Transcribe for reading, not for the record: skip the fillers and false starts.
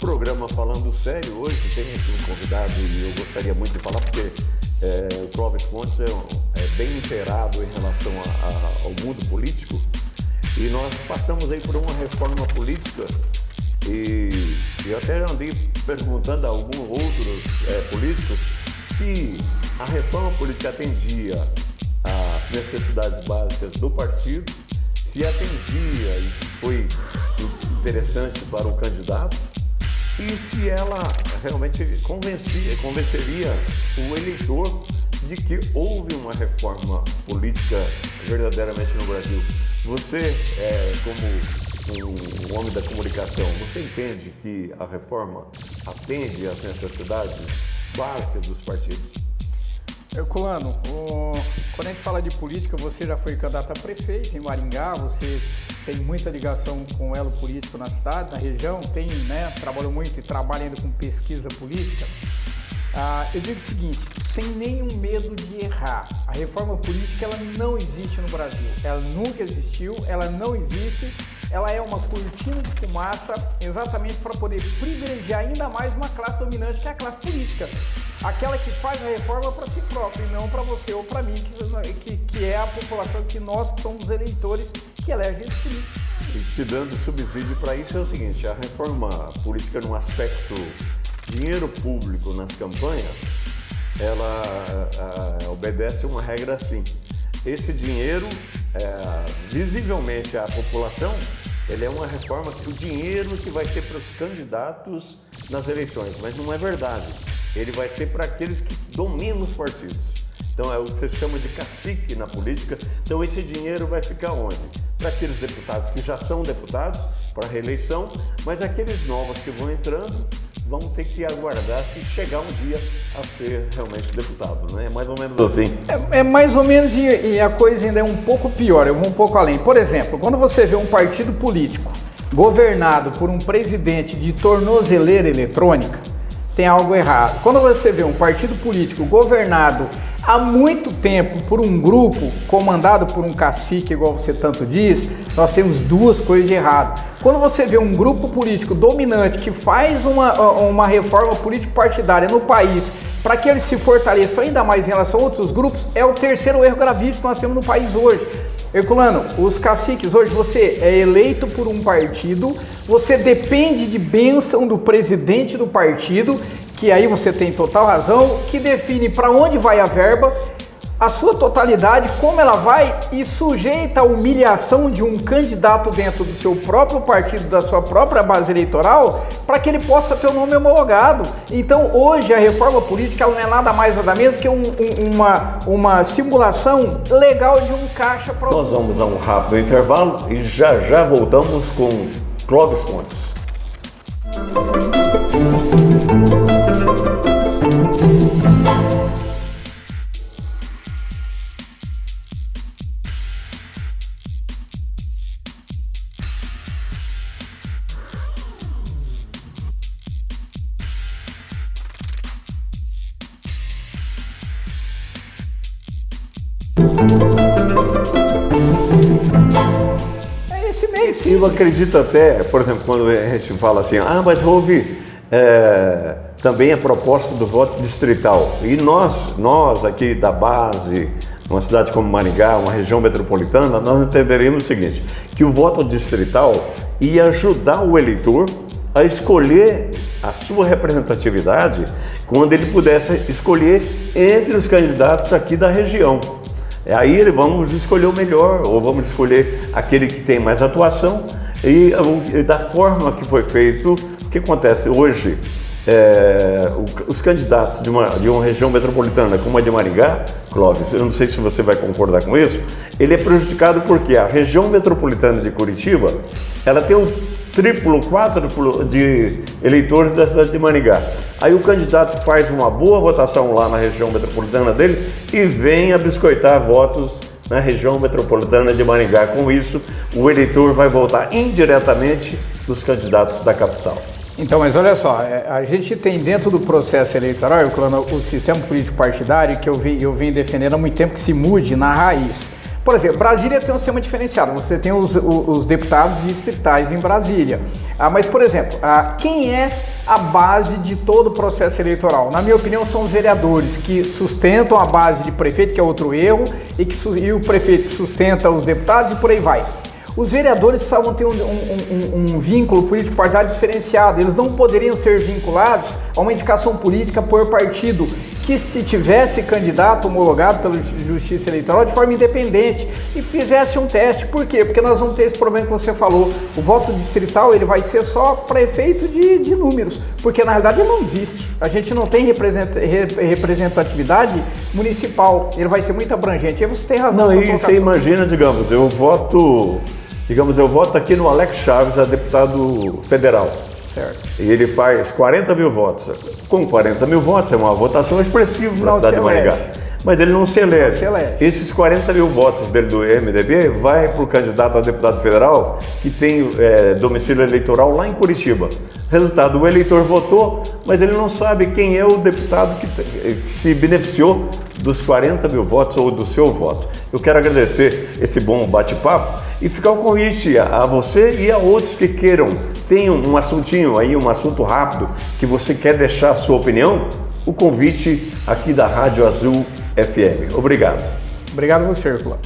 programa Falando Sério, hoje tem aqui um convidado e eu gostaria muito de falar porque o Clóvis Pontes é bem inteirado em relação ao mundo político e nós passamos aí por uma reforma política e eu até andei perguntando a alguns outros políticos se a reforma política atendia às necessidades básicas do partido, se atendia e foi interessante para o candidato e se ela realmente convenceria o eleitor de que houve uma reforma política verdadeiramente no Brasil. Você, como um homem da comunicação, você entende que a reforma atende às necessidades básicas dos partidos? Herculano, quando a gente fala de política, você já foi candidato a prefeito em Maringá, você tem muita ligação com o elo político na cidade, na região, trabalhou muito e trabalha ainda com pesquisa política. Eu digo o seguinte, sem nenhum medo de errar, a reforma política ela não existe no Brasil, ela nunca existiu, ela não existe, ela é uma cortina de fumaça exatamente para poder privilegiar ainda mais uma classe dominante que é a classe política. Aquela que faz a reforma para si própria e não para você ou para mim, que é a população que nós somos os eleitores que elegem esse político. E te dando subsídio para isso é o seguinte, a reforma política no aspecto dinheiro público nas campanhas, ela obedece uma regra assim. Esse dinheiro, visivelmente à população, ele é uma reforma que o dinheiro que vai ser para os candidatos nas eleições, mas não é verdade. Ele vai ser para aqueles que dominam os partidos. Então é o que você chama de cacique na política. Então esse dinheiro vai ficar onde? Para aqueles deputados que já são deputados, para a reeleição, mas aqueles novos que vão entrando vão ter que aguardar se chegar um dia a ser realmente deputado, né? É mais ou menos assim. É mais ou menos e a coisa ainda é um pouco pior, eu vou um pouco além. Por exemplo, quando você vê um partido político governado por um presidente de tornozeleira eletrônica, tem algo errado. Quando você vê um partido político governado há muito tempo por um grupo comandado por um cacique, igual você tanto diz, nós temos duas coisas de errado. Quando você vê um grupo político dominante que faz uma reforma político-partidária no país para que eles se fortaleçam ainda mais em relação a outros grupos, é o terceiro erro gravíssimo que nós temos no país hoje. Herculano, os caciques, hoje você é eleito por um partido, você depende de bênção do presidente do partido, que aí você tem total razão, que define para onde vai a verba, a sua totalidade, como ela vai e sujeita a humilhação de um candidato dentro do seu próprio partido, da sua própria base eleitoral, para que ele possa ter o nome homologado. Então hoje a reforma política ela não é nada mais nada menos que uma simulação legal de um caixa para... Nós vamos a um rápido intervalo e já voltamos com Clóvis Pontes. É esse meio, sim. Eu acredito até, por exemplo, quando a gente fala assim, mas houve também a proposta do voto distrital. E nós aqui da base, uma cidade como Maringá, uma região metropolitana, nós entenderemos o seguinte, que o voto distrital ia ajudar o eleitor a escolher a sua representatividade quando ele pudesse escolher entre os candidatos aqui da região. Aí vamos escolher o melhor, ou vamos escolher aquele que tem mais atuação e da forma que foi feito. O que acontece hoje, os candidatos de uma região metropolitana como a de Maringá, Clóvis, eu não sei se você vai concordar com isso, ele é prejudicado porque a região metropolitana de Curitiba, ela tem o triplo, quádruplo de eleitores da cidade de Maringá. Aí o candidato faz uma boa votação lá na região metropolitana dele e vem a biscoitar votos na região metropolitana de Maringá. Com isso, o eleitor vai votar indiretamente dos candidatos da capital. Então, mas olha só, a gente tem dentro do processo eleitoral, o sistema político partidário, que eu venho defendendo há muito tempo que se mude na raiz. Por exemplo, Brasília tem um sistema diferenciado, você tem os deputados distritais em Brasília. Mas, por exemplo, quem é a base de todo o processo eleitoral? Na minha opinião, são os vereadores que sustentam a base de prefeito, que é outro erro, e o prefeito que sustenta os deputados e por aí vai. Os vereadores precisavam ter um vínculo político-partidário diferenciado. Eles não poderiam ser vinculados a uma indicação política por partido que, se tivesse candidato homologado pela Justiça Eleitoral de forma independente e fizesse um teste. Por quê? Porque nós vamos ter esse problema que você falou. O voto distrital ele vai ser só para efeito de números, porque na realidade ele não existe. A gente não tem representatividade municipal. Ele vai ser muito abrangente. E aí você tem razão. Não, e você imagina, digamos, eu voto aqui no Alex Chaves, a deputado federal. Certo. E ele faz 40 mil votos. Com 40 mil votos, é uma votação expressiva para a cidade de Maringá. Mas ele não se elege. Esses 40 mil votos dele do MDB vai para o candidato a deputado federal que tem domicílio eleitoral lá em Curitiba. Resultado, o eleitor votou, mas ele não sabe quem é o deputado que se beneficiou dos 40 mil votos ou do seu voto. Eu quero agradecer esse bom bate-papo e ficar o convite a você e a outros que queiram. Tem um assuntinho aí, um assunto rápido que você quer deixar a sua opinião? O convite aqui da Rádio Azul FM. Obrigado. Obrigado a você, Herculano.